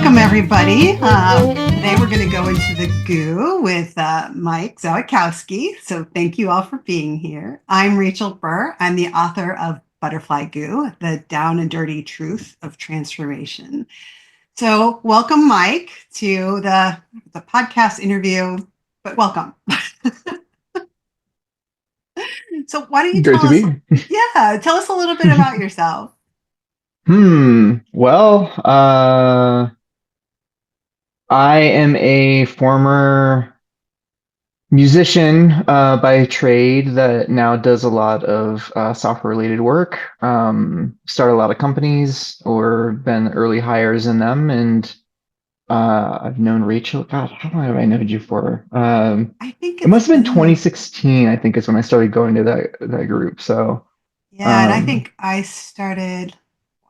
Welcome, everybody. Today we're going to go into the goo with Mike Zawitkowski. So thank you all for being here. I'm Rachel Burr. I'm the author of Butterfly Goo, The Down and Dirty Truth of Transformation. So welcome, Mike, to the podcast interview, but welcome. So why don't you Great tell to us, be here. tell us a little bit about yourself. Well, I am a former musician by trade that now does a lot of software related work. Started a lot of companies or been early hires in them, and I've known Rachel. God, how long have I known you for? I think It it's must have been been, 2016, I think, is when I started going to that group. So, yeah, and I um, think I started.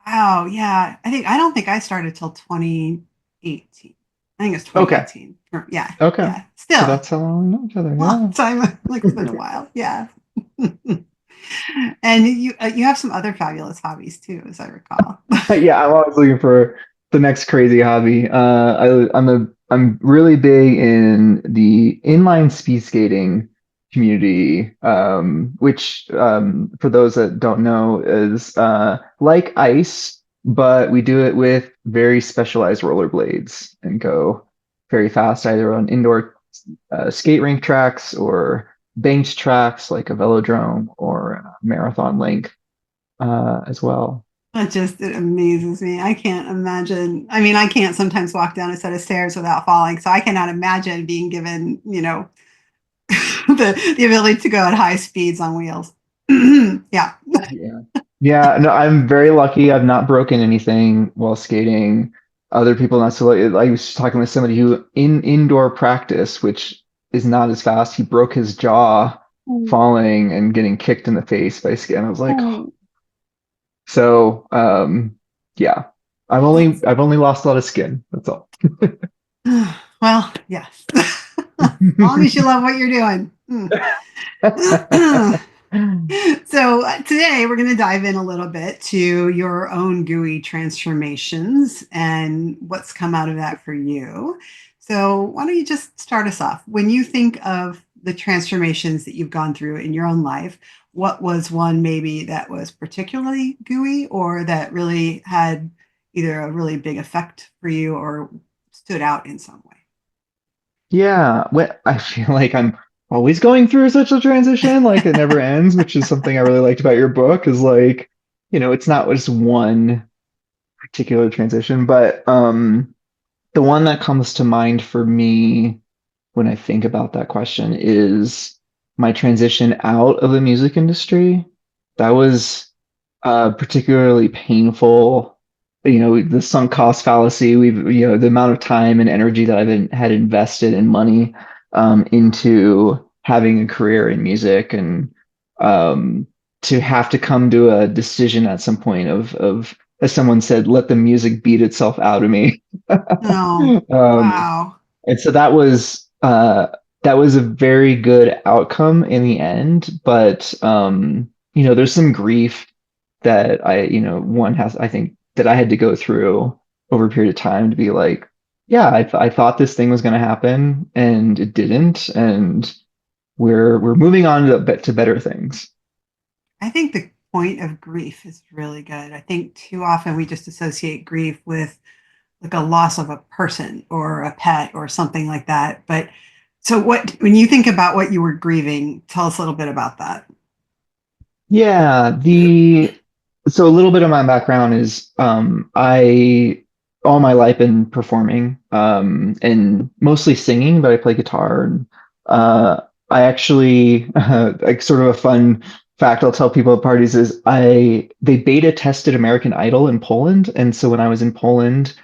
Wow, yeah. I don't think I started till 2018. I think it's okay, 2018. Yeah, okay. yeah. So Still, that's how long we know each other. long Yeah. time. Like it's been a while. Yeah. And you have some other fabulous hobbies too, as I recall. Yeah, I'm always looking for the next crazy hobby. I'm really big in the inline speed skating community, which for those that don't know is like ice, but we do it with very specialized rollerblades and go very fast, either on indoor skate rink tracks or banked tracks like a velodrome or a marathon link as well. It amazes me. I can't imagine. I mean, I can't sometimes walk down a set of stairs without falling. So I cannot imagine being given, the ability to go at high speeds on wheels. Yeah. Yeah. Yeah, no, I'm very lucky. I've not broken anything while skating. Other people not so lucky. I was talking with somebody who in indoor practice, which is not as fast, he broke his jaw falling and getting kicked in the face by ski. And I was like, so yeah. That's, I've only lost a lot of skin. That's all. well, yes. As long as you love what you're doing. So today we're going to dive in a little bit to your own GUI transformations and what's come out of that for you. So why don't you just start us off? When you think of the transformations that you've gone through in your own life, what was one maybe that was particularly GUI or that really had either a really big effect for you or stood out in some Yeah, I feel like I'm always going through such a transition, like it never ends, which is something I really liked about your book, is like, it's not just one particular transition, but the one that comes to mind for me when I think about that question is my transition out of the music industry. That was particularly painful. The sunk cost fallacy. The amount of time and energy that had invested in money into having a career in music, and um, to have to come to a decision at some point of, as someone said, let the music beat itself out of me. way. Oh, um, wow. and so that was a very good outcome in the end, but there's some grief that one has, I think, that I had to go through over a period of time to be like, yeah, I thought this thing was going to happen and it didn't, and we're moving on to better things. I think the point of grief is really good. I think too often we just associate grief with like a loss of a person or a pet or something like that. But so when you think about what you were grieving, tell us a little bit about that. Yeah, the so a little bit of my background is I all my life been performing and mostly singing, but I play guitar and uh I actually like sort of a fun fact I'll tell people at parties is they beta tested American Idol in Poland, and so when I was in Poland,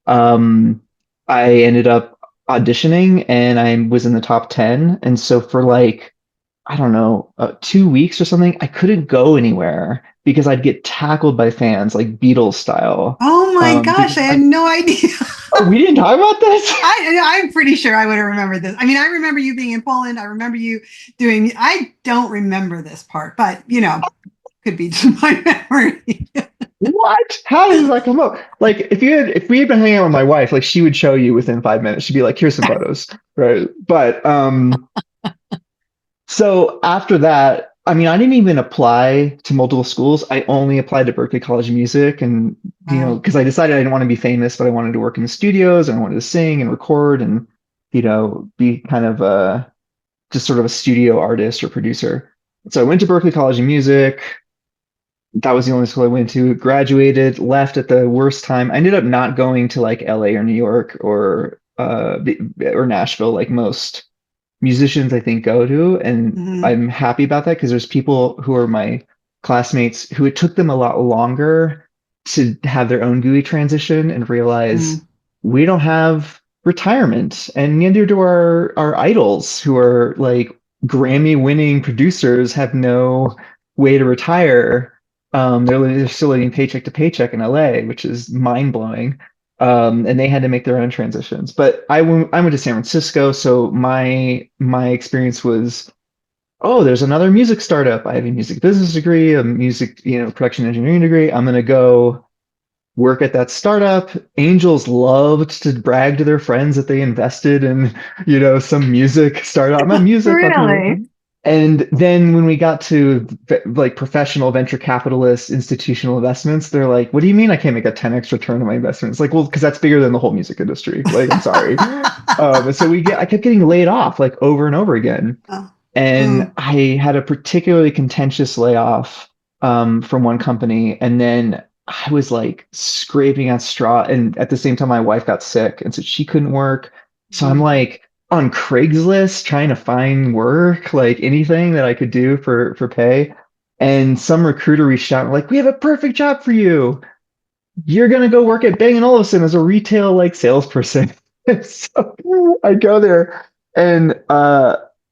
um I ended up auditioning and I was in the top 10, and so for like I don't know, 2 weeks or something, I couldn't go anywhere because I'd get tackled by fans like Beatles style. Oh my Because gosh, I had no idea. oh, we didn't talk about this. I'm pretty sure I would have remembered this. I mean, I remember you being in Poland. I remember you doing, I don't remember this part, but could be just my memory. What? How did that come up? Like, if we had been hanging out with my wife, like she would show you within 5 minutes. She'd be like, "Here's some photos," right? But so after that, I mean, I didn't even apply to multiple schools. I only applied to Berklee College of Music, and Wow. because I decided I didn't want to be famous, but I wanted to work in the studios and I wanted to sing and record and be kind of just sort of a studio artist or producer. So I went to Berklee College of Music. That was the only school I went to. Graduated, left at the worst time. I ended up not going to like LA or New York or Nashville like most musicians I think go to, and Hmm. I'm happy about that because there's people who are my classmates who it took them a lot longer to have their own GUI transition and realize we don't have retirement, and neither do our idols who are like Grammy winning producers have no way to retire. They're still living paycheck to paycheck in LA, which is mind blowing. And they had to make their own transitions. But I went to San Francisco, so my experience was, oh, there's another music startup. I have a music business degree, a music, production engineering degree. I'm gonna go work at that startup. Angels loved to brag to their friends that they invested in, some music startup. I'm a music entrepreneur. Really? And then when we got to like professional venture capitalists, institutional investments, they're like, "What do you mean I can't make a 10x return on my investment?" It's like, well, because that's bigger than the whole music industry. Like, I'm sorry. And so I kept getting laid off like over and over again. Oh. And Mm. I had a particularly contentious layoff from one company. And then I was like scraping at straw. And at the same time, my wife got sick. And so she couldn't work. So I'm Mm. like on Craigslist trying to find work, like anything that I could do for pay. And some recruiter reached out and like, we have a perfect job for you. You're gonna go work at Bang& Olufsen as a retail like salesperson. So I go there, and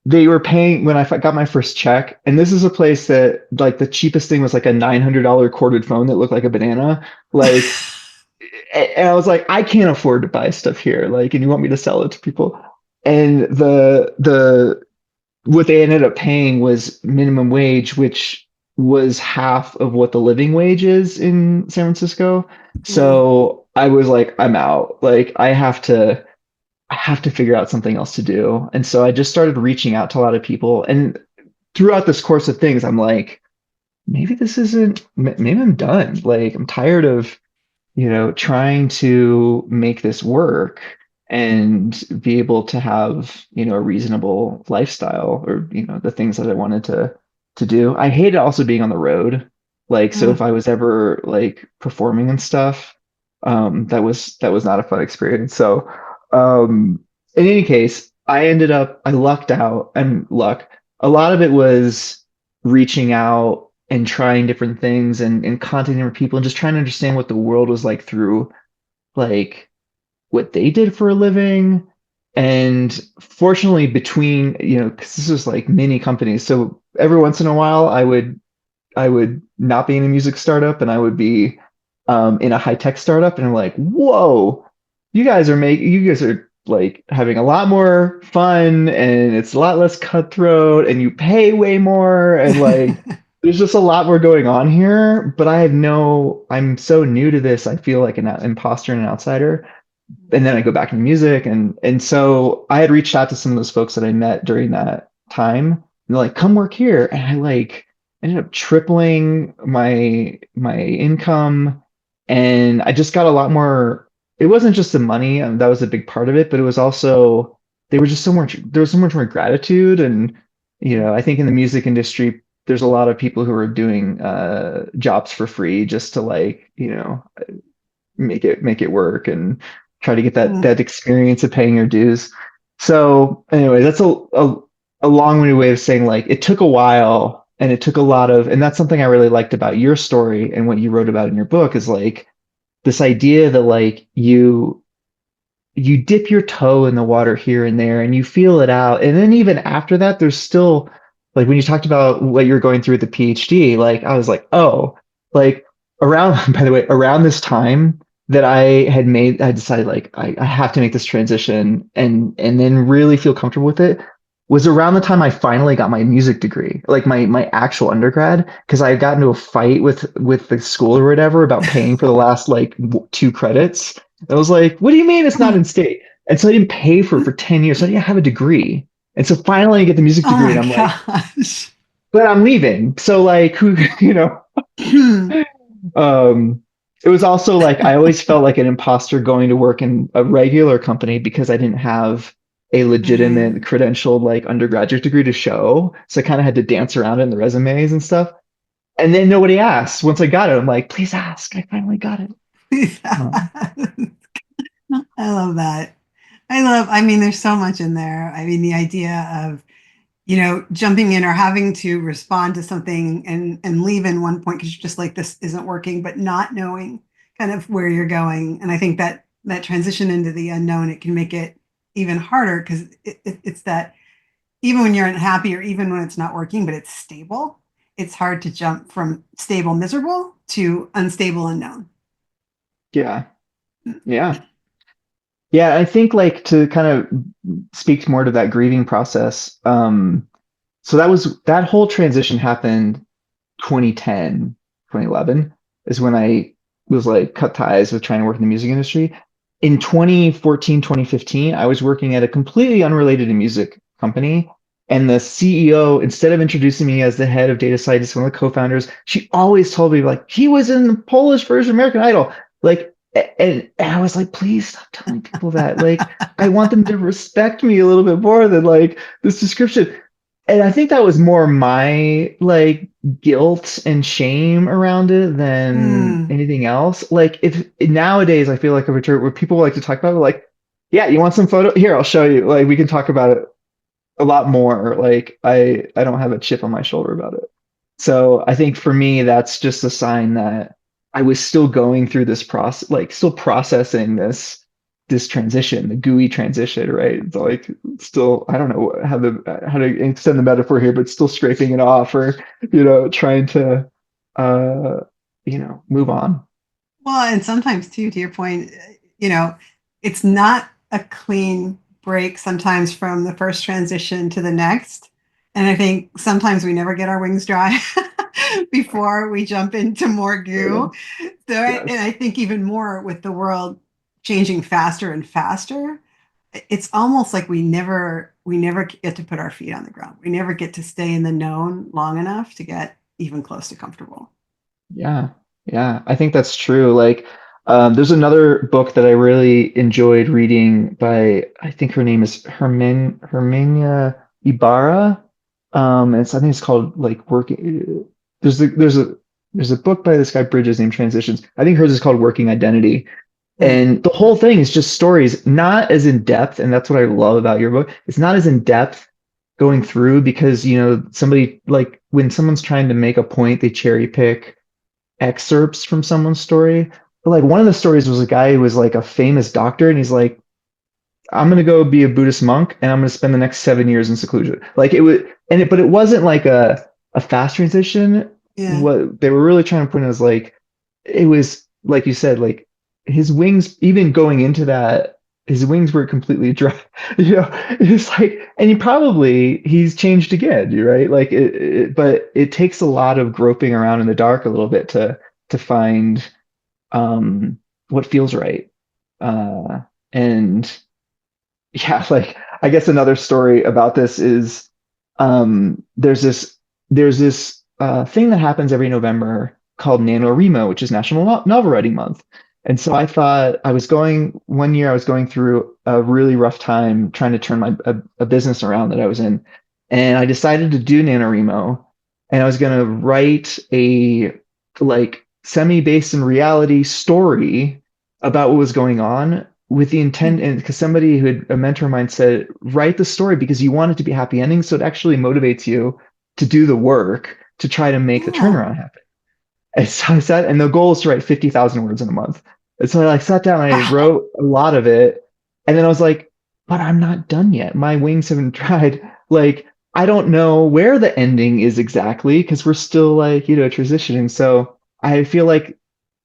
they were paying when I got my first check. And this is a place that like the cheapest thing was like a $900 corded phone that looked like a banana. Like, and I was like, I can't afford to buy stuff here. Like, and you want me to sell it to people? And the what they ended up paying was minimum wage, which was half of what the living wage is in San Francisco. Mm. So I was like, I'm out. Like I have to figure out something else to do. And so I just started reaching out to a lot of people. And throughout this course of things, I'm like, maybe this isn't, maybe I'm done. Like I'm tired of trying to make this work and be able to have, a reasonable lifestyle or, the things that I wanted to do. I hated also being on the road. Like, so Mm. if I was ever like performing and stuff, that was not a fun experience. So, in any case, I lucked out and luck. A lot of it was reaching out and trying different things and contacting different people and just trying to understand what the world was like through like what they did for a living. And fortunately, between, because this was like mini companies. So every once in a while I would not be in a music startup and I would be in a high tech startup, and I'm like, whoa, you guys are like having a lot more fun and it's a lot less cutthroat and you pay way more and like there's just a lot more going on here. But I'm so new to this. I feel like an imposter and an outsider, and then I go back into music, and so I had reached out to some of those folks that I met during that time. And they're like, "Come work here," and I like ended up tripling my income, and I just got a lot more. It wasn't just the money, that was a big part of it, but it was also they were just so much. There was so much more gratitude, and I think in the music industry, there's a lot of people who are doing jobs for free just to like make it work and try to get Mm. that experience of paying your dues. So anyway, that's a long-winded way of saying like it took a while and it took a lot of, and that's something I really liked about your story and what you wrote about in your book is like this idea that like you dip your toe in the water here and there and you feel it out. And then even after that, there's still like when you talked about what you're going through with the PhD, like I was like, oh, like around, by the way, around this time that I decided like I have to make this transition and then really feel comfortable with it. was around the time I finally got my music degree, like my actual undergrad, because I got into a fight with the school or whatever about paying for the last like 2 credits. I was like, "What do you mean it's not in state?" And so I didn't pay for 10 years. So I didn't have a degree. And so finally I get the music Oh degree, and my I'm like, gosh. "But I'm leaving." So like, who, you know, um, it was also like I always felt like an imposter going to work in a regular company because I didn't have a legitimate Right. credentialed like undergraduate degree to show. So I kind of had to dance around in the resumes and stuff. And then nobody asked. Once I got it, I'm like, please ask. I finally got it. Um, I love that. I mean, there's so much in there. I mean, the idea of, jumping in or having to respond to something and leave in one point because you're just like, this isn't working, but not knowing kind of where you're going. And I think that that transition into the unknown, it can make it even harder because it's that even when you're unhappy or even when it's not working, but it's stable, it's hard to jump from stable, miserable to unstable, unknown. yeah. Yeah. Yeah. I think like to kind of speak more to that grieving process. So that whole transition happened 2010, 2011 is when I was like cut ties with trying to work in the music industry. In 2014, 2015, I was working at a completely unrelated to music company. And the CEO, instead of introducing me as the head of data scientist, one of the co-founders, she always told me like he was in the Polish version of American Idol. Like, and I was like, please stop telling people that. Like, I want them to respect me a little bit more than like this description. And I think that was more my like guilt and shame around it than Mm. anything else. Like if nowadays I feel like a return where people like to talk about it, like, yeah, you want some photo? Here, I'll show you. Like we can talk about it a lot more. Like I don't have a chip on my shoulder about it. So I think for me, that's just a sign that I was still going through this process, like still processing this transition, the GUI transition, right? It's like still, I don't know how to extend the metaphor here, but still scraping it off or, trying to uh, move on. Well, and sometimes too, to your point, you know, it's not a clean break sometimes from the first transition to the next. And I think sometimes we never get our wings dry before we jump into more Uh, goo. And yes. I think even more with the world changing faster and faster, it's almost like we never get to put our feet on the ground. We never get to stay in the known long enough to get even close to comfortable. Yeah, yeah, I think that's true. Like, there's another book that I really enjoyed reading by, I think her name is Herminia Ibarra. I think it's called like Working. There's a book by this guy Bridges named Transitions. I think hers is called Working Identity. Mm. And the whole thing is just stories, not as in depth, and that's what I love about your book. It's not as in depth going through because, somebody like when someone's trying to make a point, they cherry pick excerpts from someone's story. But like one of the stories was a guy who was like a famous doctor, and he's like, I'm gonna go be a Buddhist monk, and I'm gonna spend the next 7 years in seclusion. Like it was, but it wasn't like a fast transition. Yeah. What they were really trying to point out is like it was like you said, like his wings, even going into that, his wings were completely dry. It's like, and he's changed again, right? Like but it takes a lot of groping around in the dark a little bit to find um what feels right. And yeah, like I guess another story about this is there's this thing that happens every November called NaNoWriMo, which is National Novel Writing Month. And so I thought one year I was going through a really rough time trying to turn a business around that I was in. And I decided to do NaNoWriMo, and I was going to write a like semi-based in reality story about what was going on with the intent, and because somebody who had a mentor of mine said, write the story because you want it to be happy ending. So it actually motivates you to do the work to try to make the Oh, turnaround happen. And so I sat, and the goal is to write 50,000 words in a month. And so I like sat down and I wow. wrote a lot of it. And then I was like, but I'm not done yet. My wings haven't dried. Like, I don't know where the ending is exactly because we're still like, transitioning. So I feel like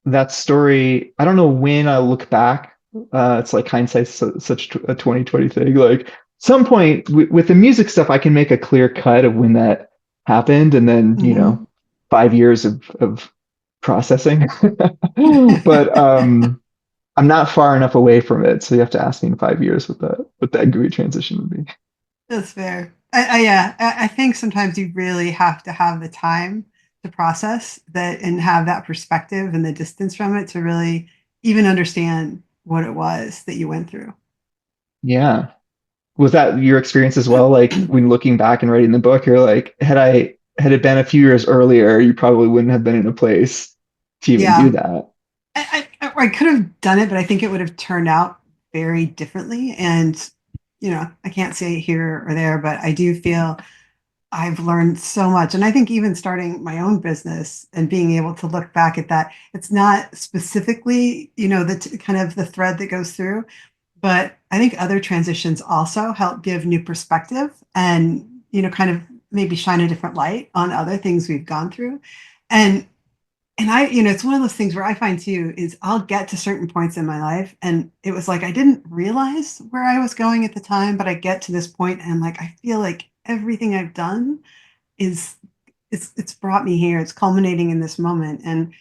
that story, I don't know when I look back. It's like hindsight's such a 2020 thing. Like some point with the music stuff, I can make a clear cut of when that happened, and then Mhm. 5 years of processing. But I'm not far enough away from it, so you have to ask me in 5 years what that GUI transition would be. That's fair. Yeah, I think sometimes you really have to have the time to process that and have that perspective and the distance from it to really even understand what it was that you went through. Yeah. Was that your experience as well? Like when looking back and writing the book, you're like, had it been a few years earlier, you probably wouldn't have been in a place to even do Yeah, that. I could have done it, but I think it would have turned out very differently. And, I can't say here or there, but I do feel I've learned so much. And I think even starting my own business and being able to look back at that, it's not specifically, kind of the thread that goes through, but I think other transitions also help give new perspective and, kind of maybe shine a different light on other things we've gone through. And it's one of those things where I find too is I'll get to certain points in my life and it was like I didn't realize where I was going at the time, but I get to this point and like I feel like everything I've done is it's brought me here. It's culminating in this moment. And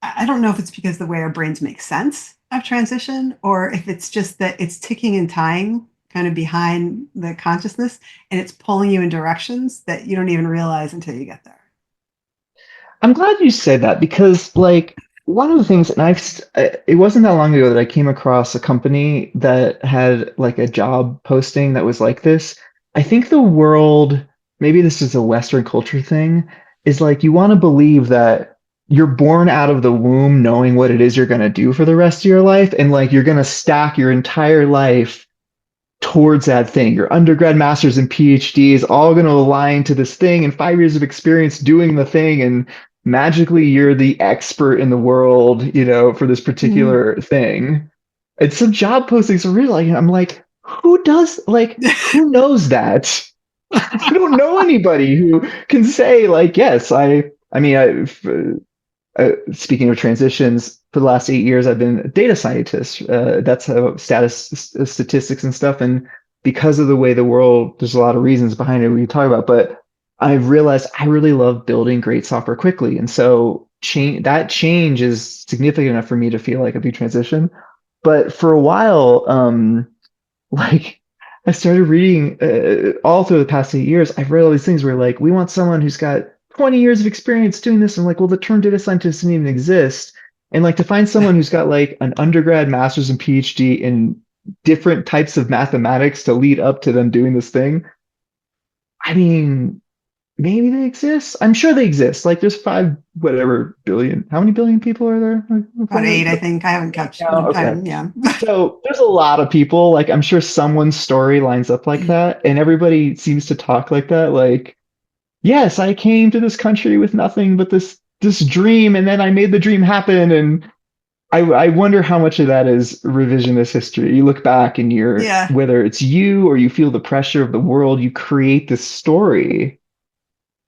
I don't know if it's because the way our brains make sense of transition or if it's just that it's ticking and tying kind of behind the consciousness and it's pulling you in directions that you don't even realize until you get there. I'm glad you said that because, like, one of the things, and it wasn't that long ago that I came across a company that had like a job posting that was like this. I think the world, maybe this is a Western culture thing, is like you want to believe that you're born out of the womb knowing what it is you're going to do for the rest of your life, and like you're going to stack your entire life towards that thing. Your undergrad, master's, and PhD is all going to align to this thing, and 5 years of experience doing the thing, and magically you're the expert in the world, for this Mhm. particular thing. And some job postings are really like, I'm like, who knows that? I don't know anybody who can say like, yes, I mean, speaking of transitions, for the last 8 years, I've been a data scientist. That's how statistics and stuff. And because of the way the world, there's a lot of reasons behind it we can talk about. But I've realized I really love building great software quickly, and so change is significant enough for me to feel like a big transition. But for a while, like I started reading all through the past 8 years. I've read all these things where like we want someone who's got 20 years of experience doing this. And like, well, the term data scientist doesn't even exist. And like to find someone who's got like an undergrad, master's, and PhD in different types of mathematics to lead up to them doing this thing. I mean, maybe they exist. I'm sure they exist. Like there's five, whatever billion. How many billion people are there on the About eight, planet? I think. I haven't Eight kept, now. Okay. yeah. So there's a lot of people. Like I'm sure someone's story lines up like that, and everybody seems to talk like that. Like, yes, I came to this country with nothing but this dream, and then I made the dream happen. And I wonder how much of that is revisionist history. You look back and Yeah. whether it's you or you feel the pressure of the world, you create this story.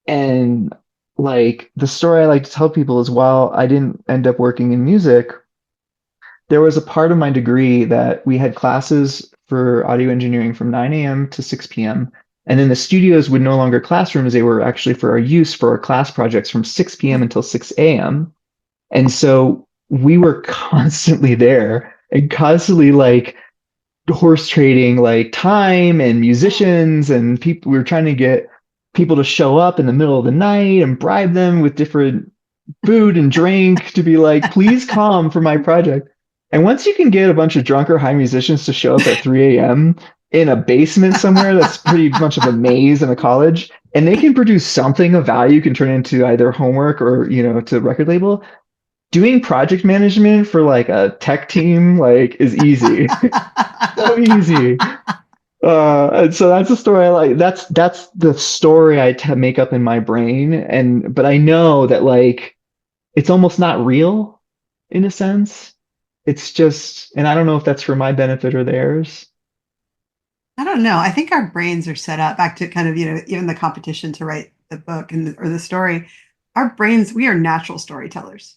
And like the story I like to tell people is while I didn't end up working in music, there was a part of my degree that we had classes for audio engineering from 9 a.m. to 6 p.m. And then the studios would no longer classrooms. They were actually for our use for our class projects from 6 p.m. until 6 a.m. And so we were constantly there and constantly like horse trading like time and musicians and people. We were trying to get people to show up in the middle of the night and bribe them with different food and drink to be like, please come for my project. And once you can get a bunch of drunk or high musicians to show up at 3 a.m. in a basement somewhere that's pretty much of a maze in a college, and they can produce something of value, can turn into either homework or, to record label, doing project management for like a tech team, like is easy. So easy. And so that's the story I like. That's the story make up in my brain. But I know that like it's almost not real in a sense. It's just, and I don't know if that's for my benefit or theirs. I don't know. I think our brains are set up back to kind of, even the competition to write the book or the story. Our brains, we are natural storytellers.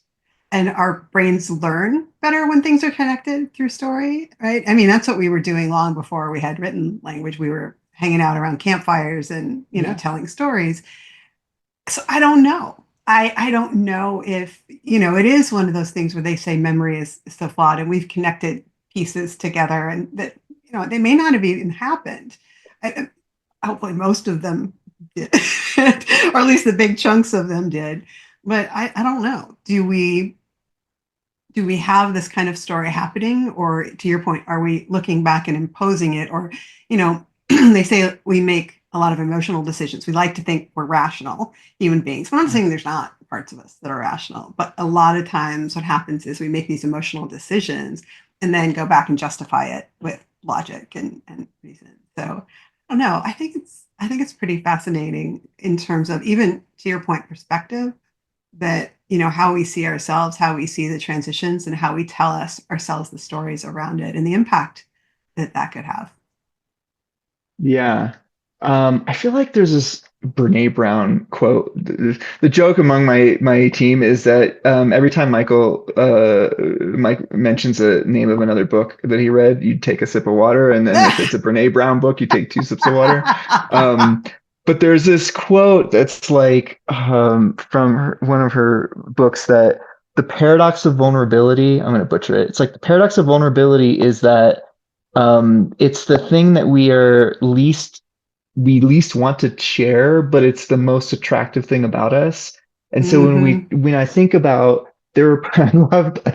and our brains learn better when things are connected through story, right? I mean, that's what we were doing long before we had written language. We were hanging out around campfires and, Yeah. telling stories. So I don't know. I don't know if, it is one of those things where they say memory is so flawed and we've connected pieces together and that, they may not have even happened. Hopefully most of them did, or at least the big chunks of them did. But I don't know. Do we have this kind of story happening, or to your point, are we looking back and imposing it? Or, they say we make a lot of emotional decisions. We like to think we're rational human beings. I'm not saying there's not parts of us that are rational, but a lot of times what happens is we make these emotional decisions and then go back and justify it with logic and reason. So I don't know. I think it's pretty fascinating in terms of, even to your point, perspective, that how we see ourselves, how we see the transitions, and how we tell ourselves the stories around it, and the impact that that could have. Yeah. I feel like there's this Brene Brown quote. The joke among my team is that every time Mike mentions a name of another book that he read, you take a sip of water, and then if it's a Brene Brown book, you take two sips of water. Um, but there's this quote that's like from one of her books, that the paradox of vulnerability. I'm going to butcher it. It's like the paradox of vulnerability is that it's the thing that we least want to share, but it's the most attractive thing about us. And so Hmm. when I think about there, I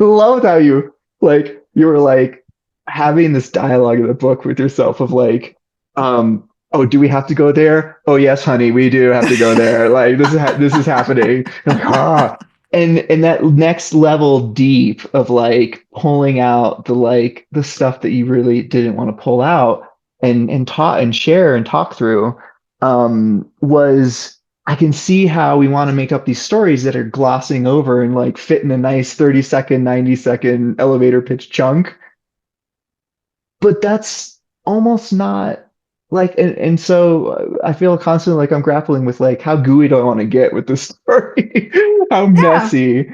loved how you were like having this dialogue in the book with yourself of like, oh, do we have to go there? Oh yes, honey, we do have to go there. Like this is happening. Like, and that next level deep of like pulling out the stuff that you really didn't want to pull out and talk and share and talk through, was I can see how we want to make up these stories that are glossing over and like fit in a nice 30-second, 90-second elevator pitch chunk, but that's almost not like, and so I feel constantly like I'm grappling with like how gooey do I want to get with this story, how Yeah, messy,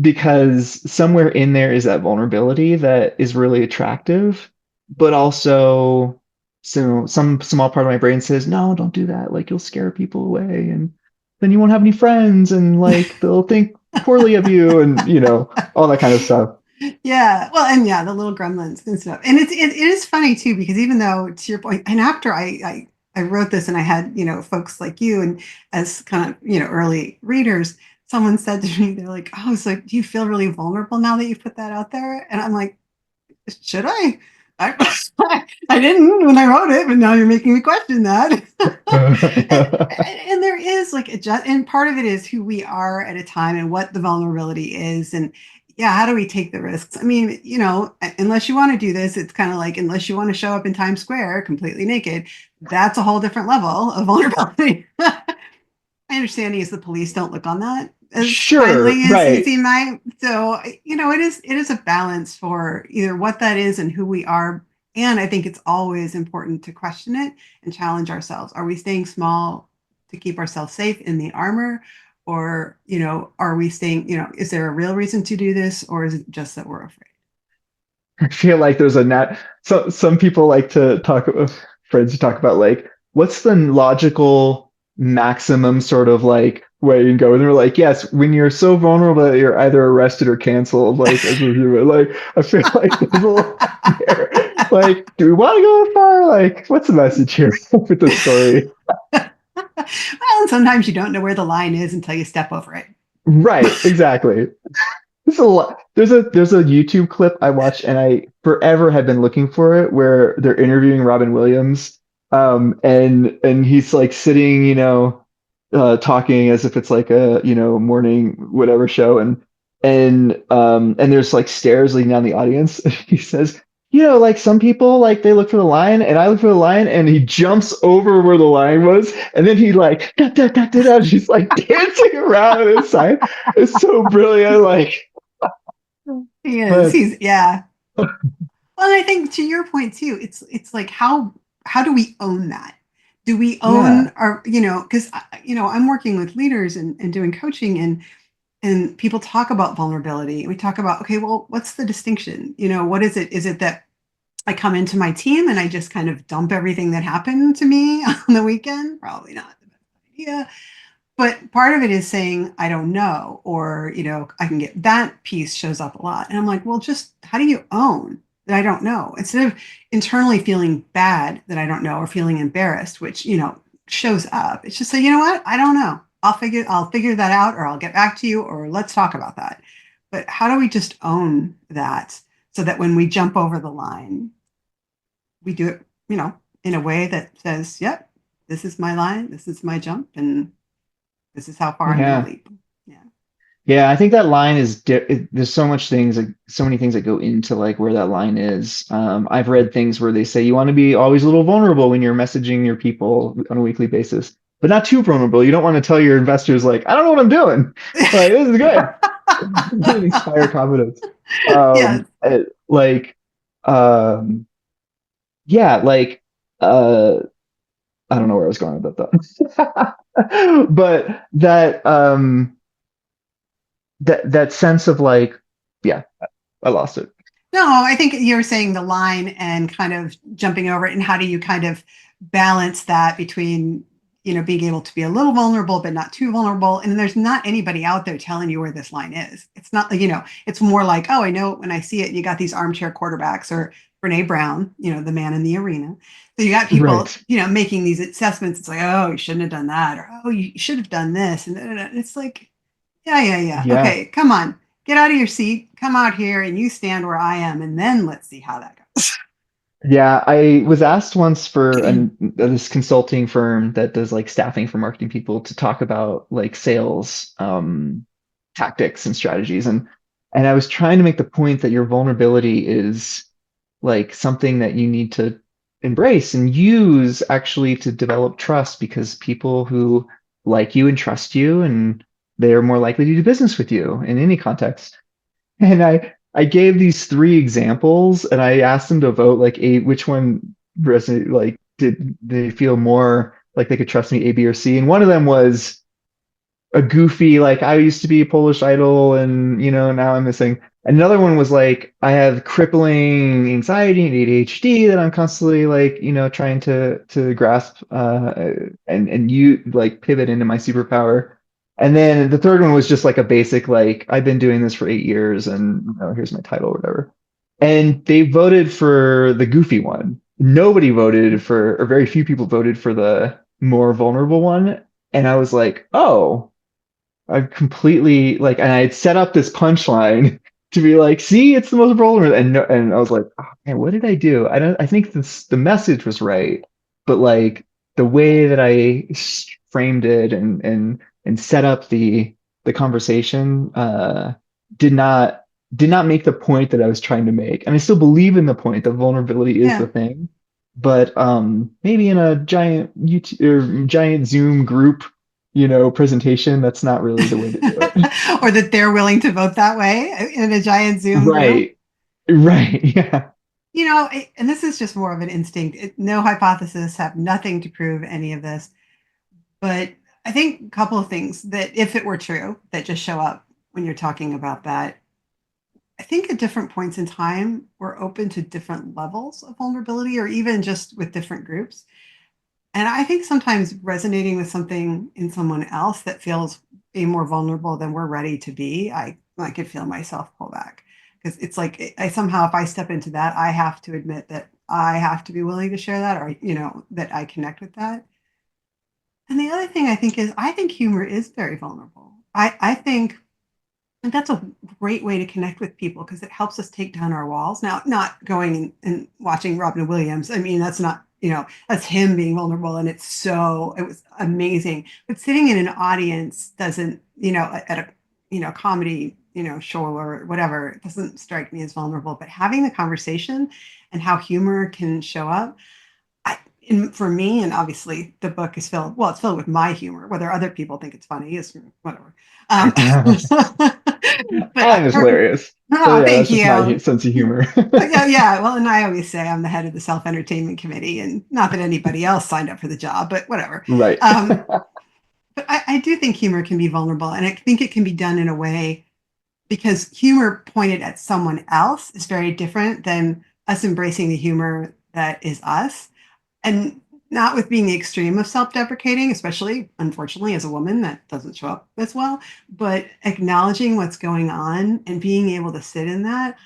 because somewhere in there is that vulnerability that is really attractive, but also so some small part of my brain says no, don't do that, like you'll scare people away and then you won't have any friends and like they'll think poorly of you and all that kind of stuff. yeah. Well, and yeah, the little gremlins and stuff. And it is funny too, because even though, to your point, and after I wrote this and I had, folks like you and as kind of, early readers, someone said to me, they're like, oh, so do you feel really vulnerable now that you've put that out there? And I'm like, should I? I, I didn't when I wrote it, but now you're making me question that. And there is like and part of it is who we are at a time and what the vulnerability is, and yeah, how do we take the risks? I mean, unless you want to do this, it's kind of like, unless you want to show up in Times Square completely naked, that's a whole different level of vulnerability. My understanding is the police don't look on that as Sure, kindly as right. he might. So, it is a balance for either what that is and who we are. And I think it's always important to question it and challenge ourselves. Are we staying small to keep ourselves safe in the armor? Or, are we staying, is there a real reason to do this? Or is it just that we're afraid? I feel like there's a net. So some people like to talk, friends who talk about like, what's the logical maximum sort of like way you can go? And they're like, yes, when you're so vulnerable that you're either arrested or canceled, like as a human. Like I feel like there's a lot there. Like, do we want to go that far? Like, what's the message here with the story? Well, and sometimes you don't know where the line is until you step over it. Right, exactly. There's a lot. There's a YouTube clip I watched and I forever had been looking for it where they're interviewing Robin Williams, and he's like sitting, talking as if it's like a morning whatever show, and there's like stairs leading down the audience. He says, like some people like they look for the lion and I look for the lion, and he jumps over where the lion was, and then he like da, da, da, da, da, she's like dancing around on his side. It's so brilliant, like. He is. But Yeah. Well, and I think to your point too, it's like, how do we own that? Do we yeah, own our, because I'm working with leaders and doing coaching, and and people talk about vulnerability. We talk about, okay, well, what's the distinction? What is it? Is it that I come into my team and I just kind of dump everything that happened to me on the weekend? Probably not the best idea. But part of it is saying, I don't know, or, I can get that piece shows up a lot. And I'm like, well, just how do you own that I don't know? Instead of internally feeling bad that I don't know or feeling embarrassed, which, shows up, it's just say, you know what? I don't know. I'll figure that out, or I'll get back to you, or let's talk about that. But how do we just own that so that when we jump over the line, we do it, in a way that says, yep, this is my line, this is my jump, and this is how far I'm going to Yeah. leap. Yeah. Yeah, I think that line is there's so much things like so many things that go into like where that line is. I've read things where they say you want to be always a little vulnerable when you're messaging your people on a weekly basis, but not too vulnerable. You don't want to tell your investors like, I don't know what I'm doing. Like this is good. Really inspire confidence. Yes. Like yeah, like uh I don't know where I was going with that though. But that sense of like, yeah, I lost it. No, I think you were saying the line and kind of jumping over it, and how do you kind of balance that between, being able to be a little vulnerable but not too vulnerable. And there's not anybody out there telling you where this line is. It's not like, it's more like, oh, I know when I see it. You got these armchair quarterbacks, or Brene Brown, the man in the arena. So you got people, Right. making these assessments. It's like, oh, you shouldn't have done that, or oh, you should have done this, and it's like, yeah, yeah, yeah. Yeah. Okay, come on. Get out of your seat. Come out here and you stand where I am, and then let's see how that goes. Yeah. I was asked once for this consulting firm that does like staffing for marketing people to talk about like sales tactics and strategies. And I was trying to make the point that your vulnerability is like something that you need to embrace and use actually to develop trust because people who like you and trust you and they are more likely to do business with you in any context. And I gave these three examples and I asked them to vote like which one resonate like did they feel more like they could trust me, A, B, or C. And one of them was a goofy like I used to be a Polish idol and now I'm missing. Another one was like I have crippling anxiety and ADHD that I'm constantly like trying to grasp and you like pivot into my superpower. And then the third one was just like a basic like I've been doing this for 8 years and here's my title or whatever. And they voted for the goofy one. Nobody voted for, or very few people voted for the more vulnerable one. And I was like, oh, I completely like, and I had set up this punchline to be like, see, it's the most vulnerable, and and I was like, oh, man, what did I do? I don't. I think the message was right, but like the way that I framed it and set up the conversation did not did not make the point that I was trying to make, and I still believe in the point that vulnerability is the Yeah. thing, but maybe in a giant YouTube or giant Zoom group presentation, that's not really the way to do it. Or that they're willing to vote that way in a giant Zoom group. Right. Right. Yeah. And this is just more of an instinct. No hypothesis, have nothing to prove any of this. But I think a couple of things that, if it were true, that just show up when you're talking about that. I think at different points in time, we're open to different levels of vulnerability, or even just with different groups. And I think sometimes resonating with something in someone else that feels being more vulnerable than we're ready to be, I could feel myself pull back, because it's like I somehow, if I step into that, I have to admit that I have to be willing to share that, or that I connect with that. And the other thing I think is, I think humor is very vulnerable. I think that's a great way to connect with people, because it helps us take down our walls. Now, not going and watching Robin Williams. I mean, that's not, that's him being vulnerable. And it was amazing. But sitting in an audience doesn't, at a, comedy, show or whatever, it doesn't strike me as vulnerable. But having the conversation and how humor can show up, for me, and obviously the book is filled, well, it's filled with my humor. Whether other people think it's funny is whatever. Um, I but think it's hilarious. But oh, yeah, thank that's just my you. sense of humor. Yeah, yeah. Well, and I always say I'm the head of the self entertainment committee, and not that anybody else signed up for the job, but whatever. Right. Um, But I do think humor can be vulnerable, and I think it can be done in a way because humor pointed at someone else is very different than us embracing the humor that is us. And not with being the extreme of self-deprecating, especially unfortunately as a woman that doesn't show up as well, but acknowledging what's going on and being able to sit in that.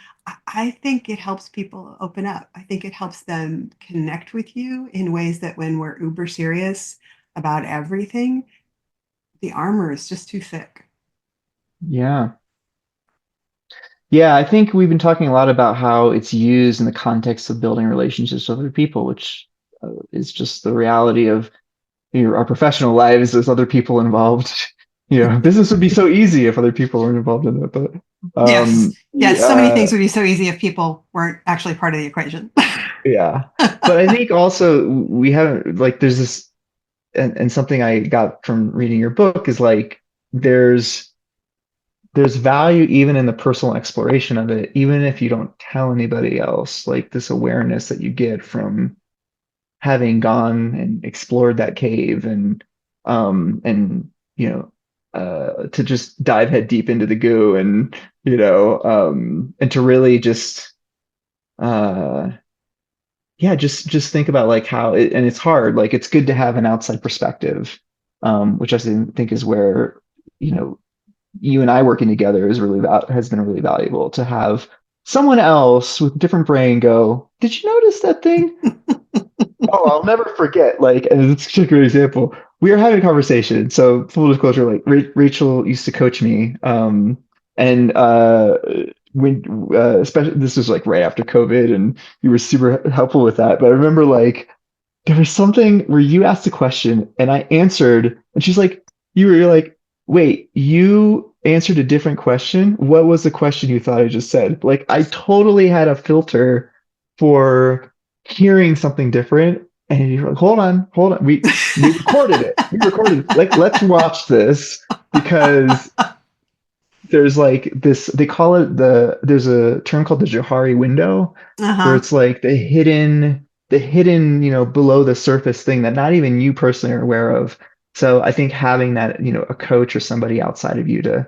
I think it helps people open up. I think it helps them connect with you in ways that when we're uber serious about everything, the armor is just too thick. Yeah. Yeah, I think we've been talking a lot about how it's used in the context of building relationships with other people, which is just the reality of our professional lives. There's other people involved. Business would be so easy if other people weren't involved in it. But Yes. Yes. So many yeah, things would be so easy if people weren't actually part of the equation. yeah. But I think also we haven't like there's this and something I got from reading your book is like there's there's value even in the personal exploration of it, even if you don't tell anybody else, like this awareness that you get from having gone and explored that cave and to just dive head deep into the goo and and to really just uh yeah just think about like how it, and it's hard, like it's good to have an outside perspective, which I think is where you know you and I working together is really has been really valuable to have someone else with a different brain go, did you notice that thing? Oh, I'll never forget. Like, and it's such a great example. We were having a conversation. So, full disclosure, like Rachel used to coach me, and when especially this was like right after COVID, and you were super helpful with that. But I remember like there was something where you asked a question and I answered, and she's like, you're like, wait, you answered a different question. What was the question you thought I just said? Like, I totally had a filter for hearing something different. And you're like, hold on. We recorded it. We recorded it. Like, let's watch this because there's like this, they call it there's a term called the Johari window, where Uh-huh. it's like the hidden, below the surface thing that not even you personally are aware of. So I think having that, a coach or somebody outside of you to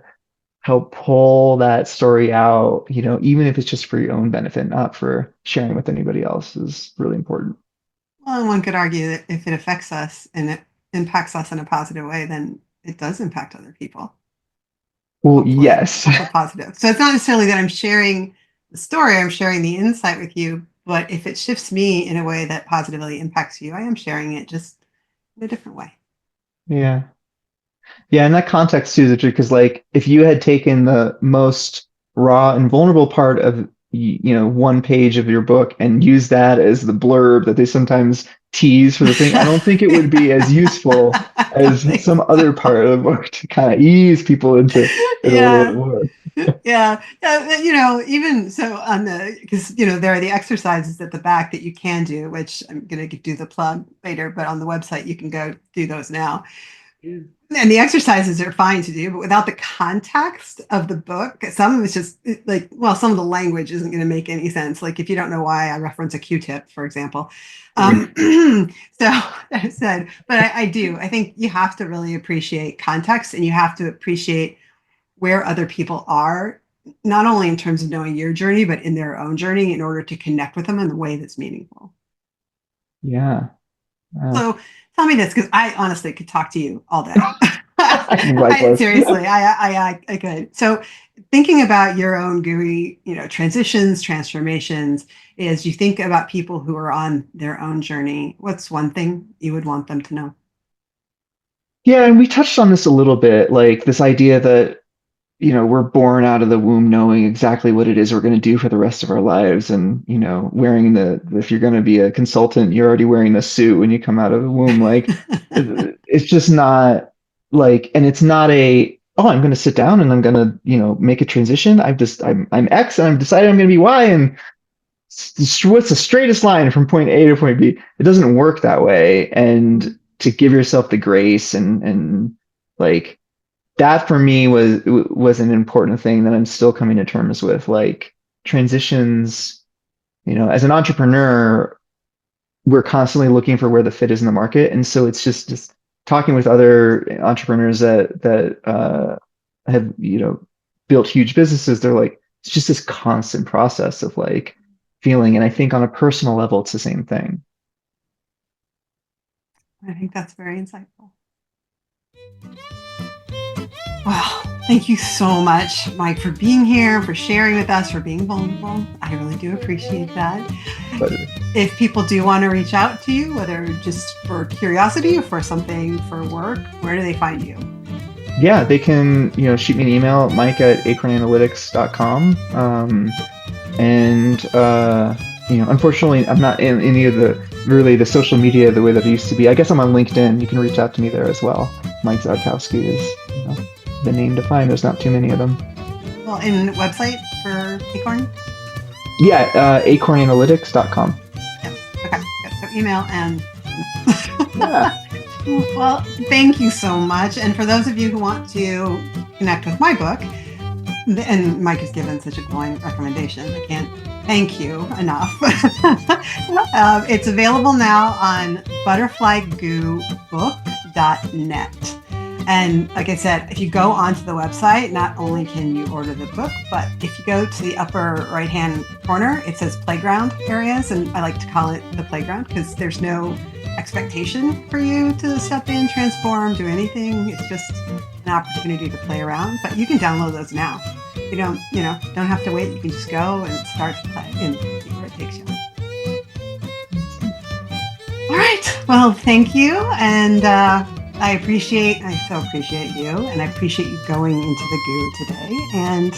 help pull that story out, even if it's just for your own benefit, not for sharing with anybody else, is really important. Well, and one could argue that if it affects us and it impacts us in a positive way, then it does impact other people. Well, Hopefully, yes. also positive. So it's not necessarily that I'm sharing the story, I'm sharing the insight with you, but if it shifts me in a way that positively impacts you, I am sharing it just in a different way. Yeah. Yeah, in that context too, because like if you had taken the most raw and vulnerable part of one page of your book and used that as the blurb that they sometimes tease for the thing, I don't think it would be as useful I don't as think some so. other part of the book to kind of ease people into it a little bit Yeah. more. Yeah, even so on the because there are the exercises at the back that you can do, which I'm going to do the plug later, but on the website you can go do those now. And the exercises are fine to do, but without the context of the book, some of it's just like, well, some of the language isn't going to make any sense. Like if you don't know why I reference a Q-tip, for example. Um, so I said, but I do. I think you have to really appreciate context and you have to appreciate where other people are, not only in terms of knowing your journey, but in their own journey in order to connect with them in the way that's meaningful. Yeah. Yeah. So tell me this, because I honestly could talk to you all day. Likewise. Seriously, I could. So thinking about your own GUI, transitions, transformations, as you think about people who are on their own journey, what's one thing you would want them to know? Yeah, and we touched on this a little bit, like this idea that we're born out of the womb knowing exactly what it is we're going to do for the rest of our lives. And, wearing if you're going to be a consultant, you're already wearing the suit when you come out of the womb. Like, it's just not like, and it's not oh, I'm going to sit down and I'm going to, make a transition. I'm X and I've decided I'm going to be Y. And what's the straightest line from point A to point B? It doesn't work that way. And to give yourself the grace and like, that for me was an important thing that I'm still coming to terms with. Like transitions, as an entrepreneur, we're constantly looking for where the fit is in the market, and so it's just talking with other entrepreneurs have, built huge businesses, they're like, it's just this constant process of like feeling. And I think on a personal level, it's the same thing. I think that's very insightful. Well, thank you so much, Mike, for being here, for sharing with us, for being vulnerable. I really do appreciate that. But If people do want to reach out to you, whether just for curiosity or for something for work, where do they find you? yeah, they can, shoot me an email, mike@acornanalytics.com. And unfortunately, I'm not in any of the social media the way that I used to be. I guess I'm on LinkedIn. You can reach out to me there as well. Mike Zawitkowski is, the name to find. There's not too many of them. Well, and website for Acorn? Yeah, acornanalytics.com. Yes. Okay. Good. So email and. Yeah. Well, thank you so much. And for those of you who want to connect with my book, and Mike has given such a glowing recommendation, I can't thank you enough. It's available now on butterflygobook.net. And like I said, if you go onto the website, not only can you order the book, but if you go to the upper right-hand corner, it says playground areas. And I like to call it the playground because there's no expectation for you to step in, transform, do anything. It's just an opportunity to play around. But you can download those now. You don't have to wait. You can just go and start to play and see where it takes you. All right. Well, thank you. And I so appreciate you. And I appreciate you going into the goo today. And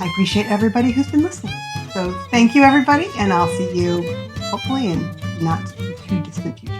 I appreciate everybody who's been listening. So thank you, everybody. And I'll see you hopefully in not too distant future.